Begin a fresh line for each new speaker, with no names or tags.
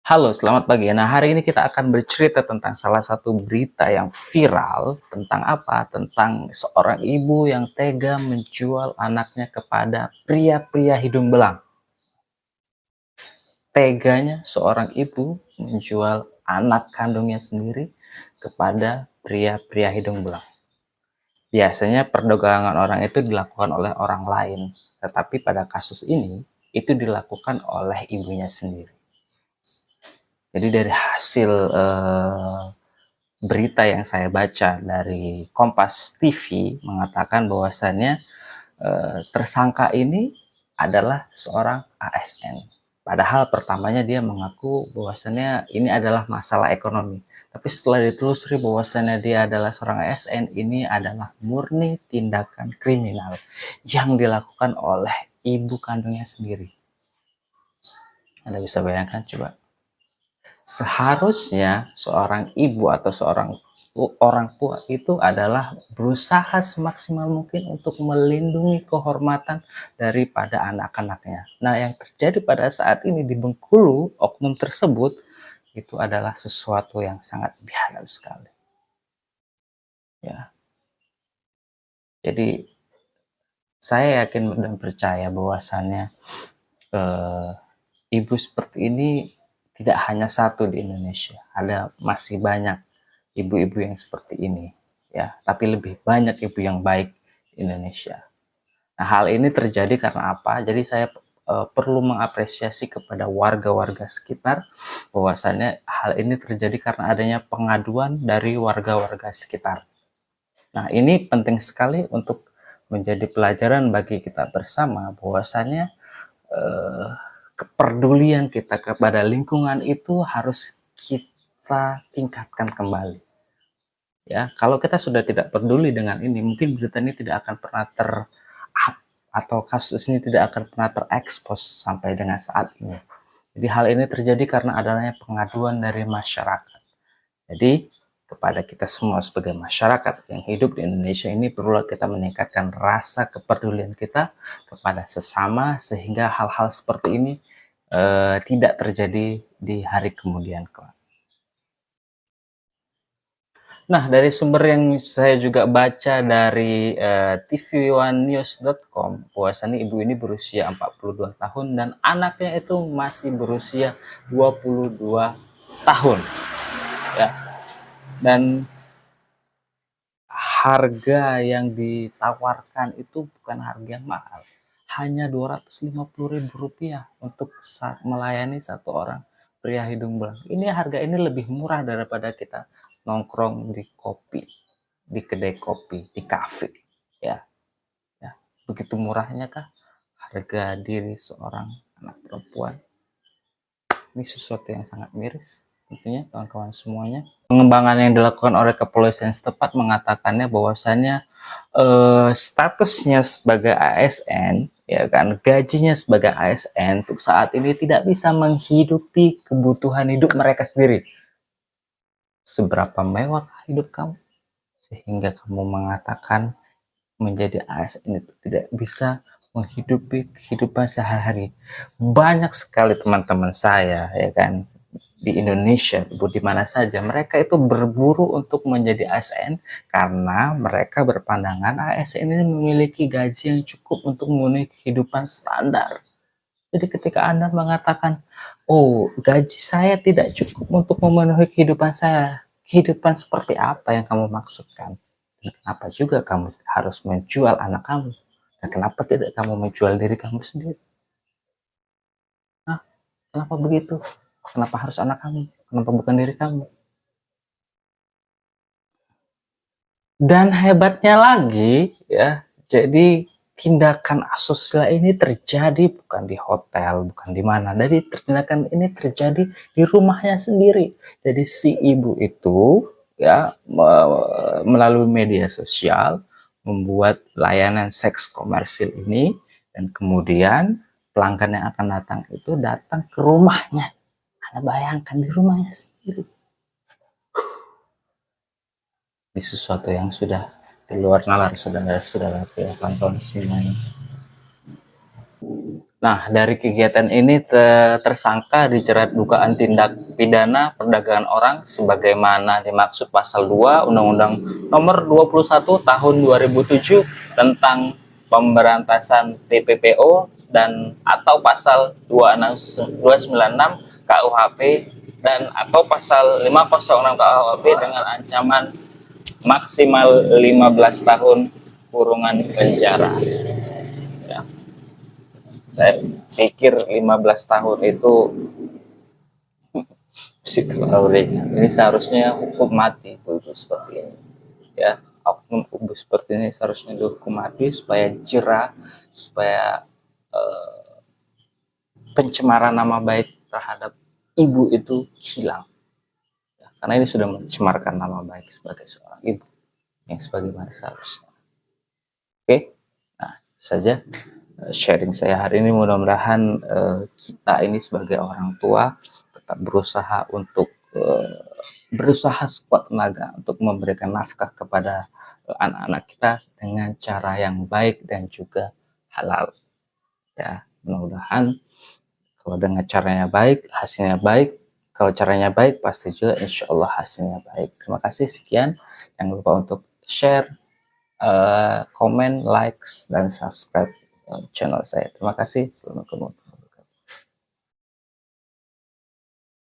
Halo, selamat pagi. Nah, hari ini kita akan bercerita tentang salah satu berita yang viral tentang apa? Tentang seorang ibu yang tega menjual anaknya kepada pria-pria hidung belang. Teganya seorang ibu menjual anak kandungnya sendiri kepada pria-pria hidung belang. Biasanya perdagangan orang itu dilakukan oleh orang lain, tetapi pada kasus ini itu dilakukan oleh ibunya sendiri. Jadi dari hasil berita yang saya baca dari Kompas TV mengatakan bahwasannya tersangka ini adalah seorang ASN. Padahal pertamanya dia mengaku bahwasannya ini adalah masalah ekonomi. Tapi setelah ditelusuri bahwasannya dia adalah seorang ASN, ini adalah murni tindakan kriminal yang dilakukan oleh ibu kandungnya sendiri. Anda bisa bayangkan coba. Seharusnya seorang ibu atau seorang orang tua itu adalah berusaha semaksimal mungkin untuk melindungi kehormatan daripada anak-anaknya. Nah, yang terjadi pada saat ini di Bengkulu, oknum tersebut itu adalah sesuatu yang sangat biadab sekali. Ya, jadi saya yakin dan percaya bahwasannya eh, ibu seperti ini tidak hanya satu di Indonesia, ada masih banyak ibu-ibu yang seperti ini, ya. Tapi lebih banyak ibu yang baik di Indonesia. Nah, hal ini terjadi karena apa? Jadi saya perlu mengapresiasi kepada warga-warga sekitar bahwasannya hal ini terjadi karena adanya pengaduan dari warga-warga sekitar. Nah, ini penting sekali untuk menjadi pelajaran bagi kita bersama bahwasannya eh, kepedulian kita kepada lingkungan itu harus kita tingkatkan kembali. Ya, kalau kita sudah tidak peduli dengan ini, mungkin berita ini tidak akan pernah atau kasus ini tidak akan pernah terekspos sampai dengan saat ini. Jadi hal ini terjadi karena adanya pengaduan dari masyarakat. Jadi kepada kita semua sebagai masyarakat yang hidup di Indonesia ini perlu kita meningkatkan rasa kepedulian kita kepada sesama sehingga hal-hal seperti ini tidak terjadi di hari kemudian kelak. Nah, dari sumber yang saya juga baca dari tv1news.com, bahwasannya ibu ini berusia 42 tahun dan anaknya itu masih berusia 22 tahun. Ya. Dan harga yang ditawarkan itu bukan harga yang mahal. Hanya Rp250.000 untuk melayani satu orang pria hidung belang. Ini harga ini lebih murah daripada kita nongkrong di kopi, di kedai kopi, di kafe. Ya, ya. Begitu murahnya kah harga diri seorang anak perempuan? Ini sesuatu yang sangat miris tentunya kawan-kawan semuanya. Pengembangan yang dilakukan oleh kepolisian setempat mengatakannya bahwasannya statusnya sebagai ASN, ya kan, gajinya sebagai ASN untuk saat ini tidak bisa menghidupi kebutuhan hidup mereka sendiri. Seberapa mewah hidup kamu sehingga kamu mengatakan menjadi ASN itu tidak bisa menghidupi kehidupan sehari-hari. Banyak sekali teman-teman saya, ya kan, di Indonesia, di mana saja, mereka itu berburu untuk menjadi ASN karena mereka berpandangan ASN ini memiliki gaji yang cukup untuk memenuhi kehidupan standar. Jadi ketika Anda mengatakan, oh, gaji saya tidak cukup untuk memenuhi kehidupan saya, kehidupan seperti apa yang kamu maksudkan? Dan kenapa juga kamu harus menjual anak kamu? Dan kenapa tidak kamu menjual diri kamu sendiri? Nah, kenapa begitu? Kenapa harus anak kamu? Kenapa bukan diri kamu? Dan hebatnya lagi, ya, jadi tindakan asusila ini terjadi bukan di hotel, bukan di mana. Jadi tindakan ini terjadi di rumahnya sendiri. Jadi si ibu itu, ya, melalui media sosial membuat layanan seks komersil ini, dan kemudian pelanggan yang akan datang itu datang ke rumahnya. Anda bayangkan di rumahnya sendiri. Ini sesuatu yang sudah di luar nalar, saudara-saudara, ya, kawan-kawan semuanya. Nah, dari kegiatan ini tersangka dijerat dugaan tindak pidana perdagangan orang sebagaimana dimaksud pasal 2 Undang-Undang Nomor 21 Tahun 2007 tentang pemberantasan TPPO dan atau pasal 296 KUHP dan atau pasal 506 KUHP dengan ancaman maksimal 15 tahun kurungan penjara. Ya. Saya pikir 15 tahun itu terlalu ringan. Ini seharusnya hukum mati seperti ini. Ya, oknum seperti ini seharusnya dihukum mati supaya jerah, supaya pencemaran nama baik terhadap ibu itu hilang. Ya, karena ini sudah mencemarkan nama baik sebagai seorang ibu yang sebagaimana seharusnya. Oke, nah saja sharing saya hari ini. Mudah-mudahan kita ini sebagai orang tua tetap berusaha untuk berusaha sekuat tenaga untuk memberikan nafkah kepada anak-anak kita dengan cara yang baik dan juga halal. Ya, mudah-mudahan kalau dengan caranya baik, hasilnya baik. Kalau caranya baik, pasti juga insya Allah hasilnya baik. Terima kasih, sekian. Jangan lupa untuk share, komen, likes, dan subscribe channel saya. Terima kasih. Assalamualaikum.